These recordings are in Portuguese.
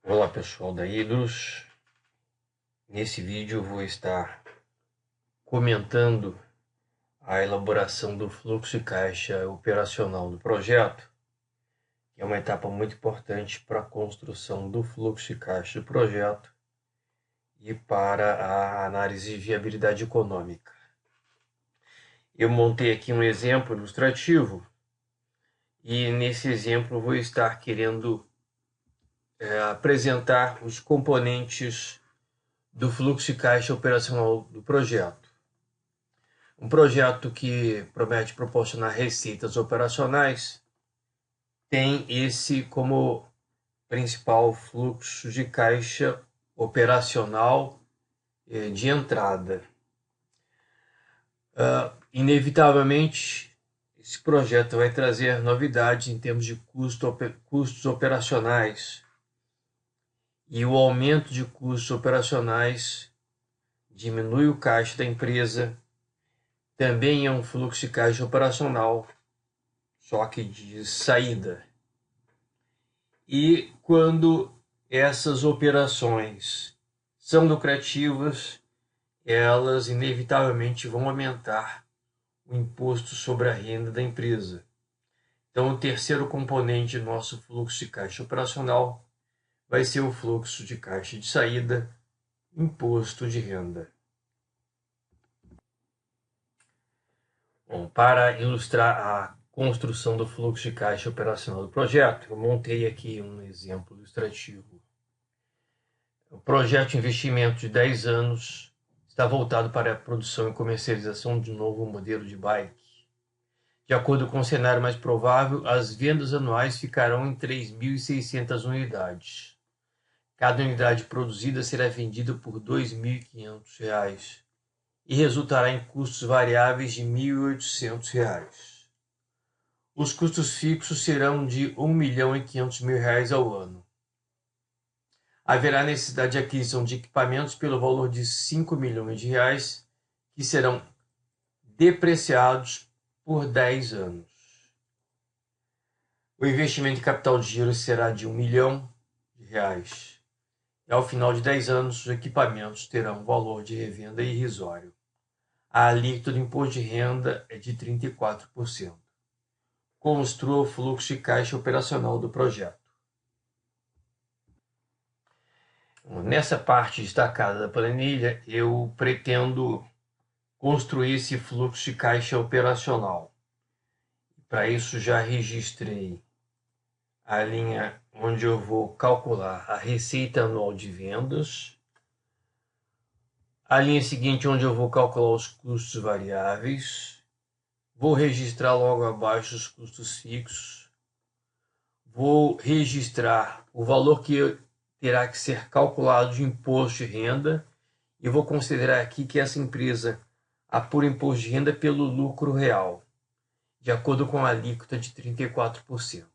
Olá pessoal da Hidros, nesse vídeo eu vou estar comentando a elaboração do fluxo de caixa operacional do projeto, que é uma etapa muito importante para a construção do fluxo de caixa do projeto e para a análise de viabilidade econômica. Eu montei aqui um exemplo ilustrativo e nesse exemplo eu vou estar querendo apresentar os componentes do fluxo de caixa operacional do projeto. Um projeto que promete proporcionar receitas operacionais tem esse como principal fluxo de caixa operacional de entrada. Inevitavelmente, esse projeto vai trazer novidades em termos de custos operacionais, e o aumento de custos operacionais diminui o caixa da empresa. Também é um fluxo de caixa operacional, só que de saída. E quando essas operações são lucrativas, elas inevitavelmente vão aumentar o imposto sobre a renda da empresa. Então, o terceiro componente do nosso fluxo de caixa operacional vai ser o fluxo de caixa de saída, imposto de renda. Bom, para ilustrar a construção do fluxo de caixa operacional do projeto, eu montei aqui um exemplo ilustrativo. O projeto de investimento de 10 anos está voltado para a produção e comercialização de um novo modelo de bike. De acordo com o cenário mais provável, as vendas anuais ficarão em 3.600 unidades. Cada unidade produzida será vendida por R$ 2.500 e resultará em custos variáveis de R$ 1.800. Os custos fixos serão de R$ 1.500.000 ao ano. Haverá necessidade de aquisição de equipamentos pelo valor de R$ 5 milhões, que serão depreciados por 10 anos. O investimento em capital de giro será de R$ 1 milhão. E ao final de 10 anos, os equipamentos terão um valor de revenda irrisório. A alíquota do imposto de renda é de 34%. Construa o fluxo de caixa operacional do projeto. Nessa parte destacada da planilha, eu pretendo construir esse fluxo de caixa operacional. Para isso, já registrei a linha onde eu vou calcular a receita anual de vendas, a linha seguinte onde eu vou calcular os custos variáveis, vou registrar logo abaixo os custos fixos, vou registrar o valor que terá que ser calculado de imposto de renda, e vou considerar aqui que essa empresa apura imposto de renda pelo lucro real, de acordo com a alíquota de 34%.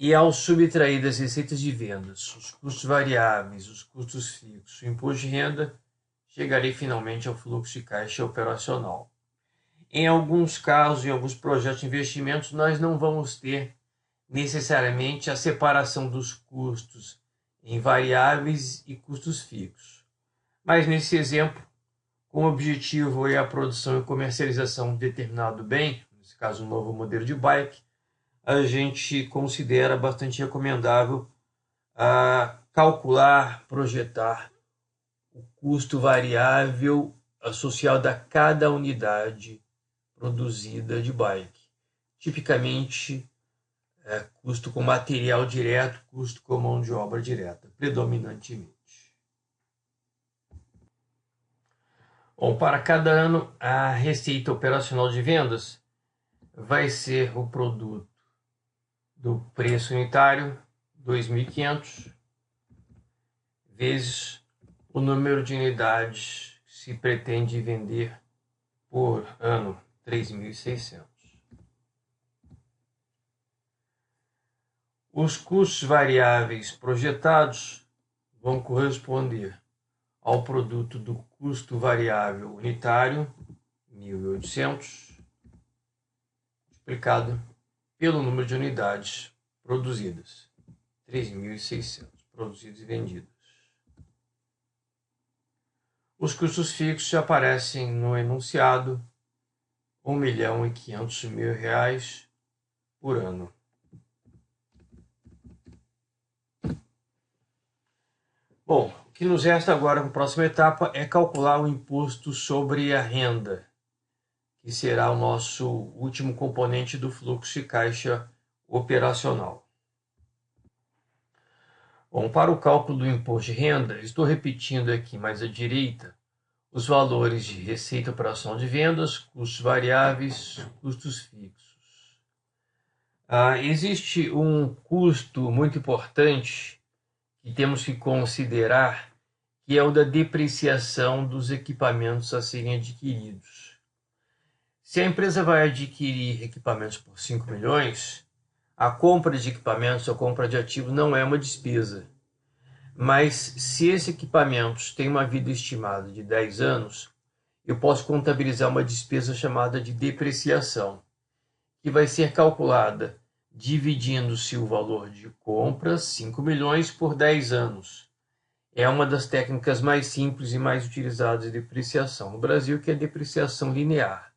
E ao subtrair das receitas de vendas, os custos variáveis, os custos fixos, o imposto de renda, chegarei finalmente ao fluxo de caixa operacional. Em alguns casos, em alguns projetos de investimentos, nós não vamos ter necessariamente a separação dos custos em variáveis e custos fixos. Mas nesse exemplo, com o objetivo é a produção e comercialização de determinado bem, nesse caso um novo modelo de bike, a gente considera bastante recomendável calcular, projetar o custo variável associado a cada unidade produzida de bike. Tipicamente, custo com material direto, custo com mão de obra direta, predominantemente. Bom, para cada ano, a receita operacional de vendas vai ser o produto do preço unitário, 2.500, vezes o número de unidades que se pretende vender por ano, 3.600. Os custos variáveis projetados vão corresponder ao produto do custo variável unitário, 1.800, multiplicado pelo número de unidades produzidas, 3.600 produzidos e vendidos. Os custos fixos aparecem no enunciado, R$ 1.500.000 por ano. Bom, o que nos resta agora, a próxima etapa, é calcular o imposto sobre a renda, que será o nosso último componente do fluxo de caixa operacional. Bom, para o cálculo do imposto de renda, estou repetindo aqui mais à direita os valores de receita operacional de vendas, custos variáveis, custos fixos. Existe um custo muito importante que temos que considerar, que é o da depreciação dos equipamentos a serem adquiridos. Se a empresa vai adquirir equipamentos por 5 milhões, a compra de equipamentos, a compra de ativos não é uma despesa. Mas se esses equipamentos têm uma vida estimada de 10 anos, eu posso contabilizar uma despesa chamada de depreciação, que vai ser calculada dividindo-se o valor de compra, 5 milhões, por 10 anos. É uma das técnicas mais simples e mais utilizadas de depreciação no Brasil, que é a depreciação linear.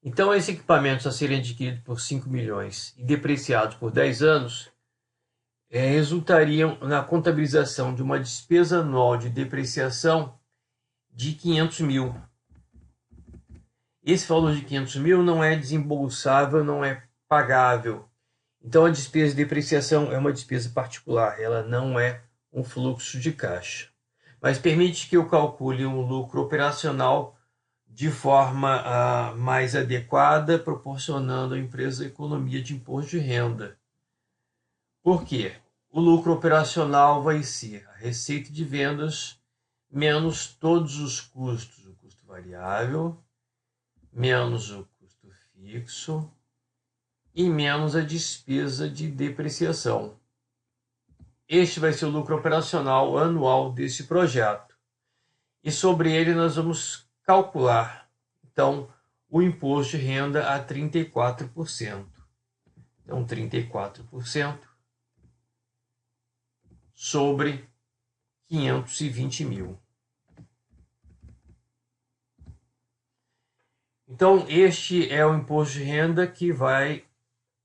Então, esses equipamentos a serem adquiridos por 5 milhões e depreciados por 10 anos resultariam na contabilização de uma despesa anual de depreciação de 500 mil. Esse valor de 500 mil não é desembolsável, não é pagável. Então, a despesa de depreciação é uma despesa particular, ela não é um fluxo de caixa. Mas permite que eu calcule um lucro operacional de forma mais adequada, proporcionando à empresa economia de imposto de renda. Por quê? O lucro operacional vai ser a receita de vendas menos todos os custos, o custo variável, menos o custo fixo e menos a despesa de depreciação. Este vai ser o lucro operacional anual desse projeto. E sobre ele nós vamos calcular, então, o imposto de renda a 34%. Então, 34% sobre 520 mil. Então, este é o imposto de renda que vai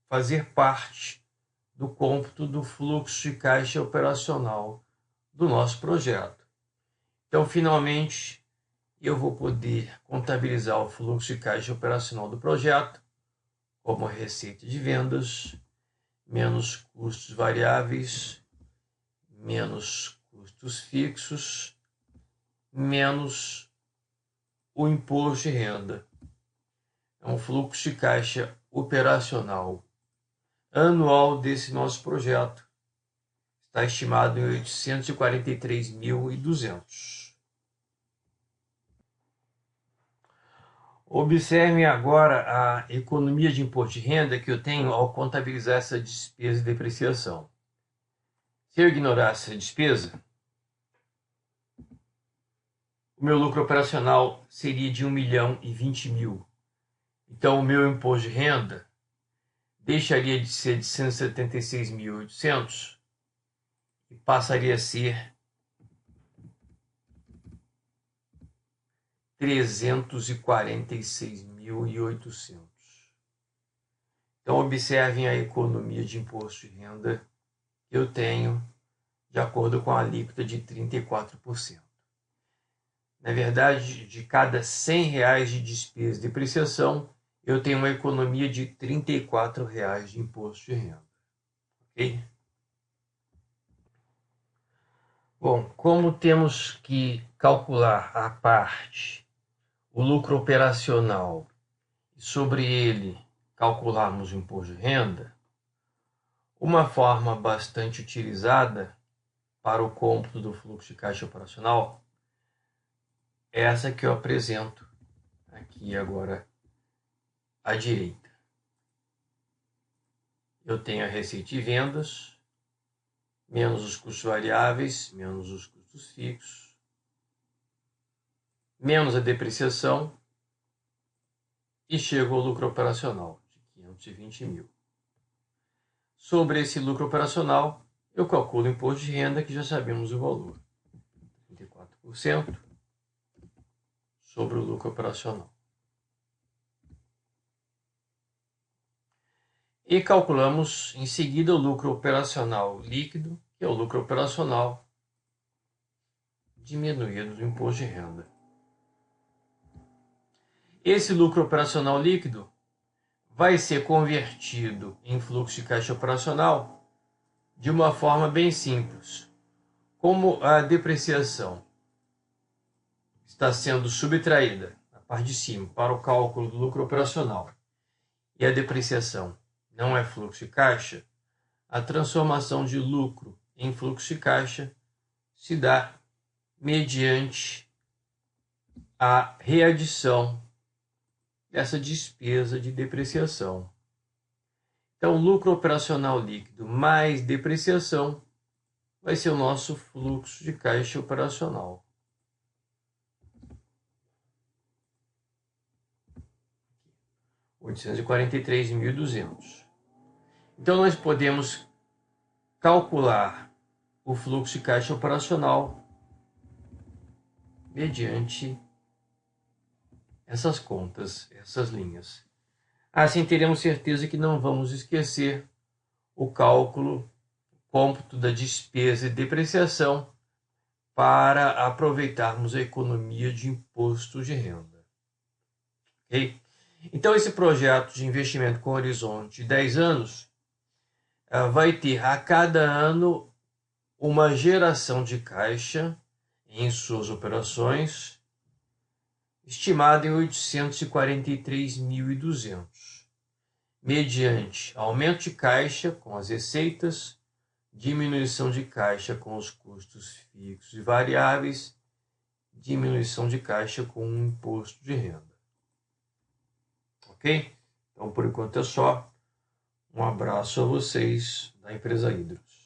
fazer parte do cômputo do fluxo de caixa operacional do nosso projeto. Então, finalmente, eu vou poder contabilizar o fluxo de caixa operacional do projeto como a receita de vendas, menos custos variáveis, menos custos fixos, menos o imposto de renda. É um fluxo de caixa operacional anual desse nosso projeto. Está estimado em 843.200. Observem agora a economia de imposto de renda que eu tenho ao contabilizar essa despesa de depreciação. Se eu ignorar essa despesa, o meu lucro operacional seria de 1.020.000. Então, o meu imposto de renda deixaria de ser de 176.800 e passaria a ser 346.800. Então, observem a economia de imposto de renda que eu tenho de acordo com a alíquota de 34%. Na verdade, de cada R$100 de despesa de depreciação, eu tenho uma economia de R$34 de imposto de renda. Ok? Bom, como temos que calcular a parte, o lucro operacional, e sobre ele calcularmos o imposto de renda, uma forma bastante utilizada para o cômputo do fluxo de caixa operacional é essa que eu apresento aqui agora à direita. Eu tenho a receita de vendas, menos os custos variáveis, menos os custos fixos, menos a depreciação e chego ao lucro operacional de 520 mil. Sobre esse lucro operacional, eu calculo o imposto de renda, que já sabemos o valor. 34% sobre o lucro operacional. E calculamos em seguida o lucro operacional líquido, que é o lucro operacional diminuído do imposto de renda. Esse lucro operacional líquido vai ser convertido em fluxo de caixa operacional de uma forma bem simples. Como a depreciação está sendo subtraída na parte de cima para o cálculo do lucro operacional e a depreciação não é fluxo de caixa, a transformação de lucro em fluxo de caixa se dá mediante a readição dessa despesa de depreciação. Então, lucro operacional líquido mais depreciação vai ser o nosso fluxo de caixa operacional. R$843.200. Então, nós podemos calcular o fluxo de caixa operacional mediante essas contas, essas linhas. Assim, teremos certeza que não vamos esquecer o cálculo, cômputo da despesa e depreciação para aproveitarmos a economia de imposto de renda. Ok? Então, esse projeto de investimento com horizonte de 10 anos vai ter a cada ano uma geração de caixa em suas operações estimada em 843.200, mediante aumento de caixa com as receitas, diminuição de caixa com os custos fixos e variáveis, diminuição de caixa com o imposto de renda. Ok? Então, por enquanto é só. Um abraço a vocês da empresa Hidros.